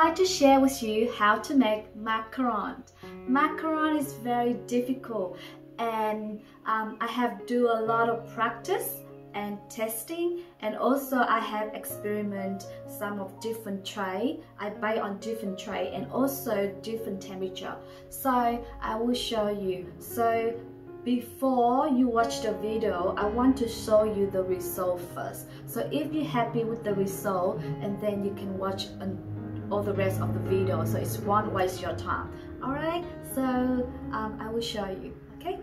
like to share with you how to make macaron. Macaron is very difficult, and I have do a lot of practice and testing, and also I have experiment some of different tray. I buy on different tray and also different temperature. So I will show you. So before you watch the video, I want to show you the result first. So if you're happy with the result, and then you can watch all the rest of the video, so it won't waste your time. Alright, so I will show you. Okay,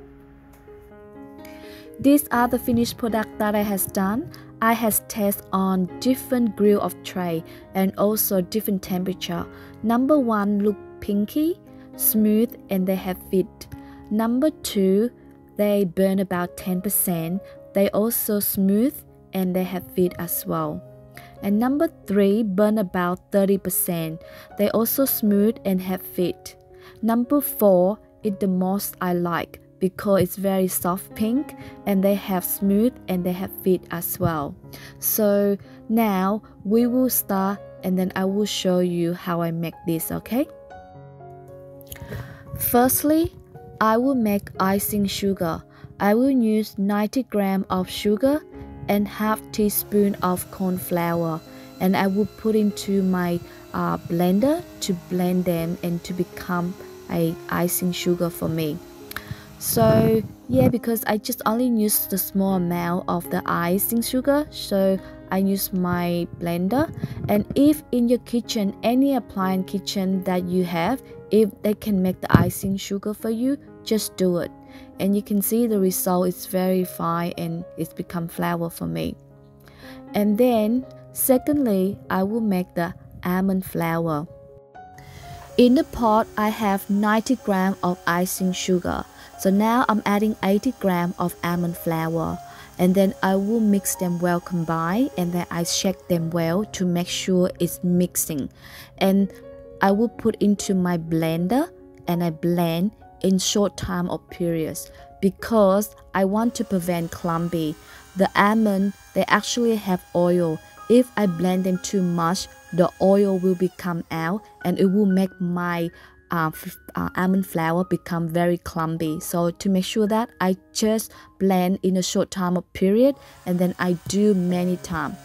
these are the finished product that I has done. I has test on different grill of tray and also different temperature. Number 1 look pinky, smooth, and they have fit. Number 2, they burn about 10%. They also smooth and they have fit as well. And number 3 burn about 30%. They also smooth and have fit. Number 4 is the most I like because it's very soft pink and they have smooth and they have fit as well. So now we will start, and then I will show you how I make this. Okay, firstly I will make icing sugar. I will use 90 grams of sugar and half teaspoon of corn flour, and I will put into my blender to blend them and to become a icing sugar for me. So yeah, because I just only use the small amount of the icing sugar, so I use my blender. And if in your kitchen, any appliance kitchen that you have, if they can make the icing sugar for you, just do it. And you can see the result is very fine and it's become flour for me. And then secondly, I will make the almond flour. In the pot I have 90 grams of icing sugar. So now I'm adding 80 grams of almond flour, and then I will mix them well combined, and then I shake them well to make sure it's mixing. And I will put into my blender and I blend in short time of periods because I want to prevent clumpy. The almond, they actually have oil. If I blend them too much, the oil will become out and it will make my almond flour become very clumpy. So to make sure that, I just blend in a short time of period, and then I do many times.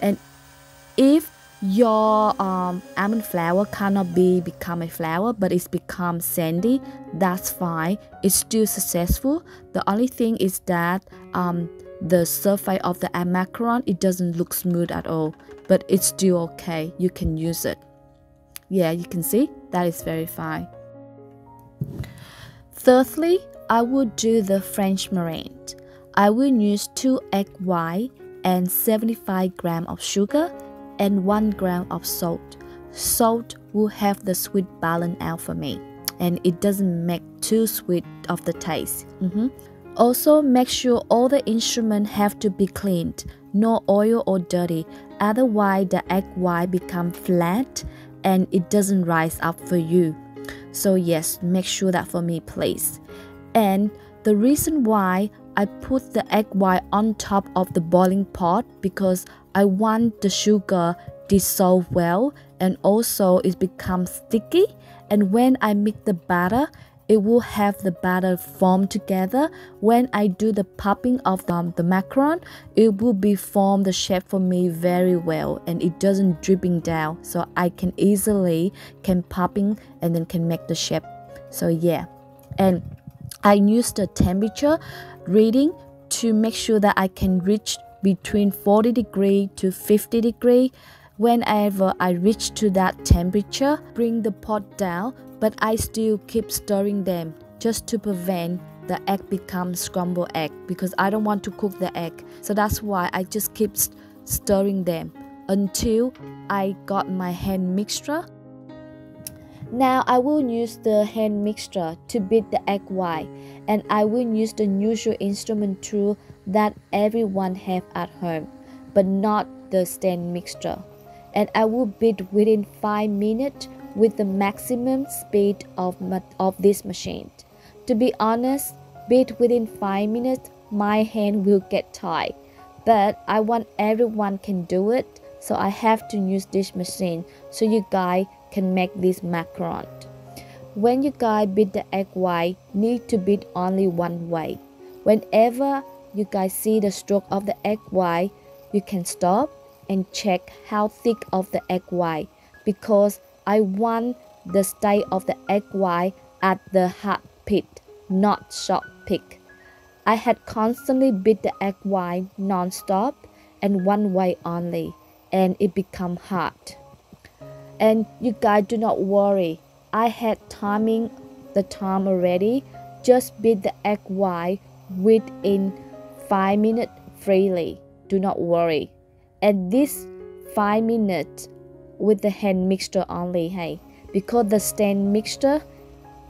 And if your almond flour cannot become a flour but it's become sandy, that's fine, it's still successful. The only thing is that the surface of the macaron, it doesn't look smooth at all, but it's still okay, you can use it. Yeah, you can see that is very fine. Thirdly, I will do the French meringue. I will use 2 egg white and 75 grams of sugar and 1 gram of salt. Salt will have the sweet balance out for me, and it doesn't make too sweet of the taste. Also, make sure all the instruments have to be cleaned, no oil or dirty, otherwise the egg white become flat and it doesn't rise up for you. So yes, make sure that for me please. And the reason why I put the egg white on top of the boiling pot, because I want the sugar dissolve well and also it becomes sticky, and when I mix the batter, it will have the batter form together. When I do the popping of the macaron, it will be form the shape for me very well and it doesn't dripping down, so I can easily popping and then can make the shape. So yeah, and I use the temperature reading to make sure that I can reach between 40 degrees to 50 degrees. Whenever I reach to that temperature, bring the pot down, but I still keep stirring them just to prevent the egg become scrambled egg, because I don't want to cook the egg. So that's why I just keep stirring them until I got my hand mixture. Now I will use the hand mixture to beat the egg white, and I will use the usual instrument tool that everyone have at home, but not the stand mixture. And I will beat within 5 minutes with the maximum speed of this machine. To be honest, beat within 5 minutes, my hand will get tired. But I want everyone can do it, so I have to use this machine so you guys can make this macaron. When you guys beat the egg white, need to beat only one way. Whenever you guys see the stroke of the egg white, you can stop and check how thick of the egg white, because I want the state of the egg white at the hard pit, not soft pit. I had constantly beat the egg white non-stop and one way only, and it become hard. And you guys do not worry, I had timing the time already. Just beat the egg white within 5 minutes freely. Do not worry. And this 5 minutes with the hand mixture only, hey, because the stand mixture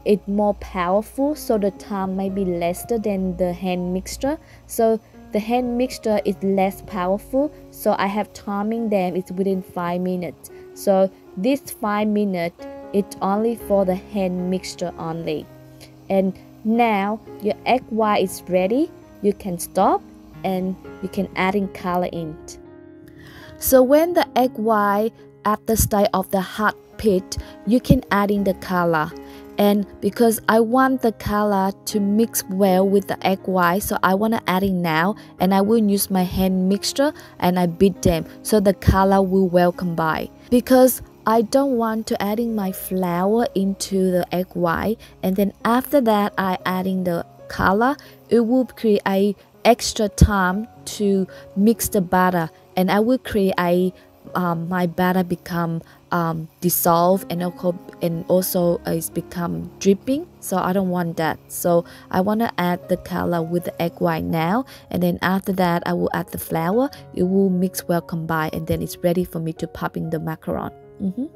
is more powerful, so the time may be less than the hand mixture. So the hand mixture is less powerful, so I have timing them, it's within 5 minutes. So this 5 minutes, it's only for the hand mixture only. And now your egg white is ready. You can stop and you can add in color in it. So when the egg white at the state of the hot pit, you can add in the color. And because I want the color to mix well with the egg white, so I want to add it now, and I will use my hand mixture and I beat them so the color will well combine. Because I don't want to adding my flour into the egg white, and then after that I adding the color, it will create extra time to mix the batter, and I will create my batter become dissolve and also it's become dripping, so I don't want that. So I want to add the color with the egg white now, and then after that I will add the flour. It will mix well combined, and then it's ready for me to pop in the macaron.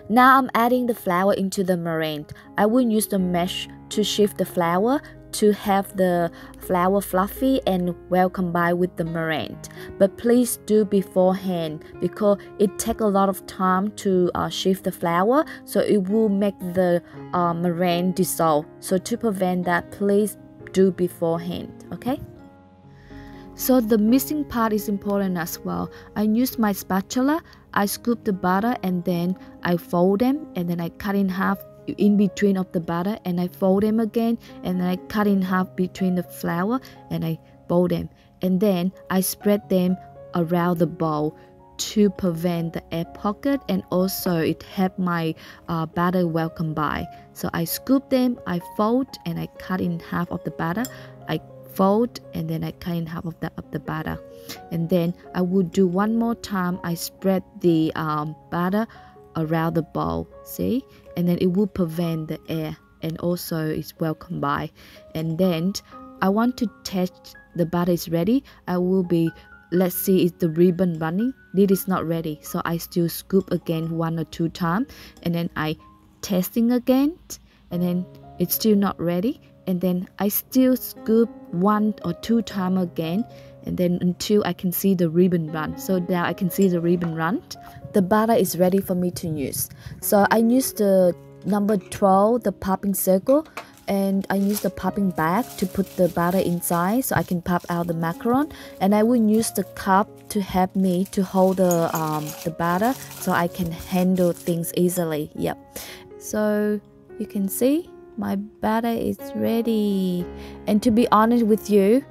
Now I'm adding the flour into the meringue. I will use the mesh to shift the flour to have the flour fluffy and well combined with the meringue. But please do beforehand, because it takes a lot of time to shift the flour, so it will make the meringue dissolve. So to prevent that, please do beforehand, okay? So the mixing part is important as well. I use my spatula, I scoop the butter and then I fold them, and then I cut in half in between of the butter, and I fold them again, and then I cut in half between the flour and I fold them, and then I spread them around the bowl to prevent the air pocket, and also it help my batter well combined. So I scoop them, I fold, and I cut in half of the batter. I fold and then I cut in half of the batter, and then I will do one more time. I spread the batter around the bowl, see, and then it will prevent the air, and also it's well combined. And then I want to test the batter is ready. I will be, let's see, is the ribbon running? This is not ready, so I still scoop again 1 or 2 times, and then I testing again, and then it's still not ready, and then I still scoop 1 or 2 times again, and then until I can see the ribbon run. So now I can see the ribbon run. The batter is ready for me to use. So I use the number 12, the popping circle, and I use the popping bag to put the batter inside so I can pop out the macaron, and I will use the cup to help me to hold the batter so I can handle things easily. Yep. So you can see my batter is ready, and to be honest with you,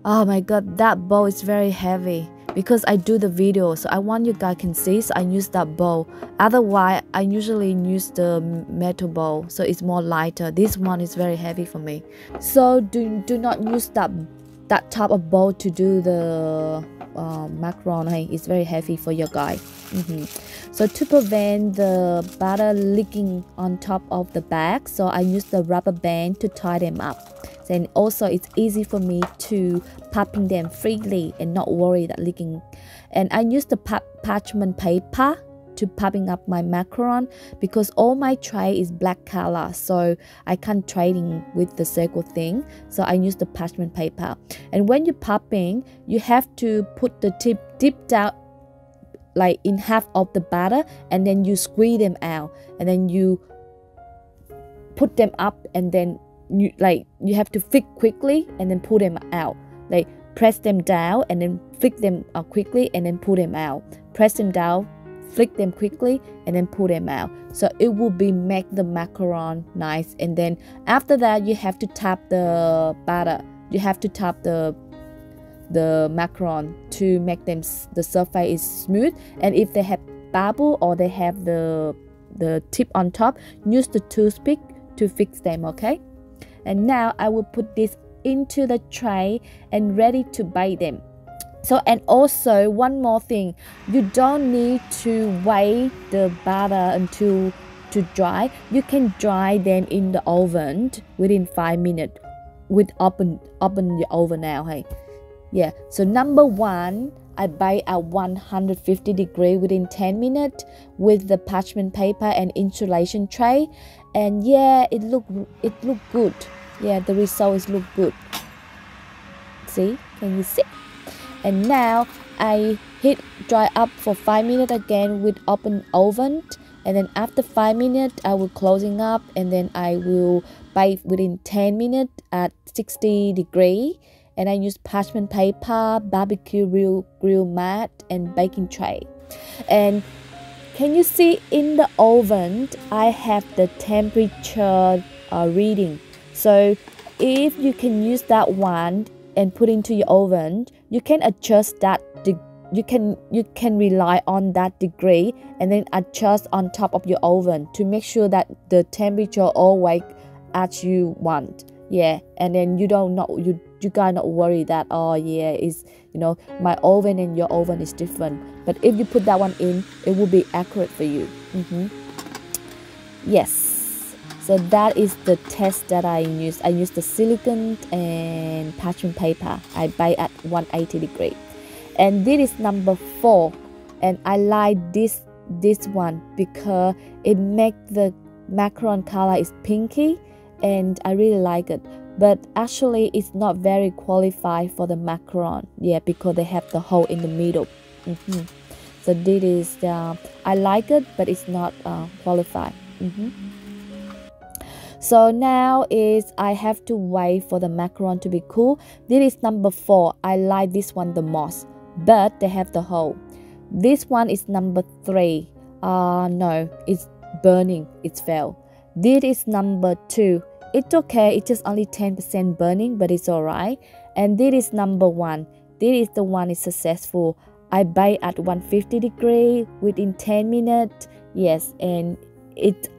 oh my god, that bowl is very heavy because I do the video, so I want you guys can see, so I use that bowl. Otherwise I usually use the metal bowl, so it's more lighter. This one is very heavy for me, so do not use that type of bowl to do the macaron. Hey, it's very heavy for your guy. So to prevent the batter leaking on top of the bag, so I use the rubber band to tie them up. Then also it's easy for me to popping them freely and not worry that leaking. And I use the parchment paper to popping up my macaron, because all my tray is black color, so I can't trading with the circle thing, so I use the parchment paper. And when you're popping, you have to put the tip deep down, like in half of the batter, and then you squeeze them out, and then you put them up, and then you have to flick quickly and then pull them out. Like press them down and then flick them up quickly and then pull them out. Press them down, flick them quickly and then pull them out. So it will be make the macaron nice. And then after that, you have to tap the batter. You have to tap the macaron to make them the surface is smooth. And if they have bubble or they have the tip on top, use the toothpick to fix them. Okay, and now I will put this into the tray and ready to bake them. So, and also one more thing, you don't need to wait the batter until to dry. You can dry them in the oven within 5 minutes. With open your oven now. Hey, yeah. So number one, I bake at 150 degrees within 10 minutes with the parchment paper and insulation tray. And yeah, it look good. Yeah, the result is look good. See, can you see? And now I heat dry up for 5 minutes again with open oven. And then after 5 minutes, I will closing up, and then I will bake within 10 minutes at 60 degrees. And I use parchment paper, barbecue grill mat, and baking tray. And can you see in the oven, I have the temperature reading. So if you can use that one and put into your oven, you can adjust that. You can rely on that degree and then adjust on top of your oven to make sure that the temperature always as you want. Yeah, and then you don't know you gotta not worry that, oh yeah, is my oven and your oven is different. But if you put that one in, it will be accurate for you. Yes, so that is the test that I used. I used the silicone and parchment paper. I bake at 180 degrees. And this is number 4, and I like this one because it makes the macaron color is pinky, and I really like it. But actually it's not very qualified for the macaron, yeah, because they have the hole in the middle. So this is I like it, but it's not qualified. So now is I have to wait for the macaron to be cool. This is number 4. I like this one the most, but they have the hole. This one is number 3. No, it's burning, it's failed. This is number 2. It's okay, it's just only 10% burning, but it's alright. And this is number 1. This is the one is successful. I bake at 150 degrees within 10 minutes. Yes, and it's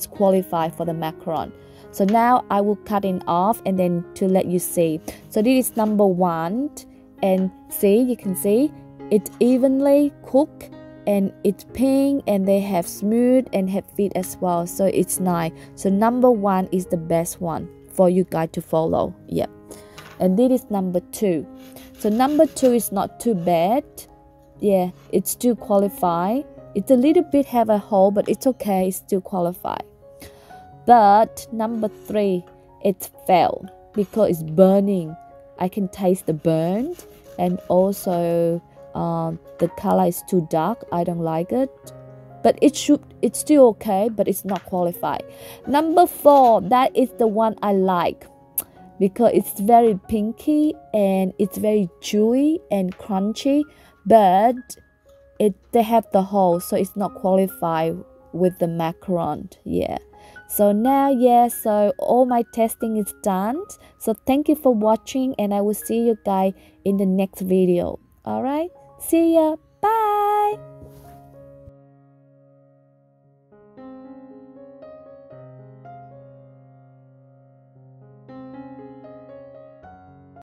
qualified for the macaron. So now I will cut it off and then to let you see. So this is number 1, and see, you can see it's evenly cooked and it's pink, and they have smooth and have fit as well. So it's nice. So number 1 is the best one for you guys to follow. Yep. And this is number 2. So number 2 is not too bad. Yeah, it's still qualified. It's a little bit have a hole, but it's okay, it's still qualified. But number 3, it failed because it's burning. I can taste the burn, and also the color is too dark. I don't like it, but it's still okay, but it's not qualified. Number 4, that is the one I like because it's very pinky and it's very chewy and crunchy, but they have the hole, so it's not qualified with the macaron. Yeah. So now, yeah, so all my testing is done. So thank you for watching, and I will see you guys in the next video. All right, see ya.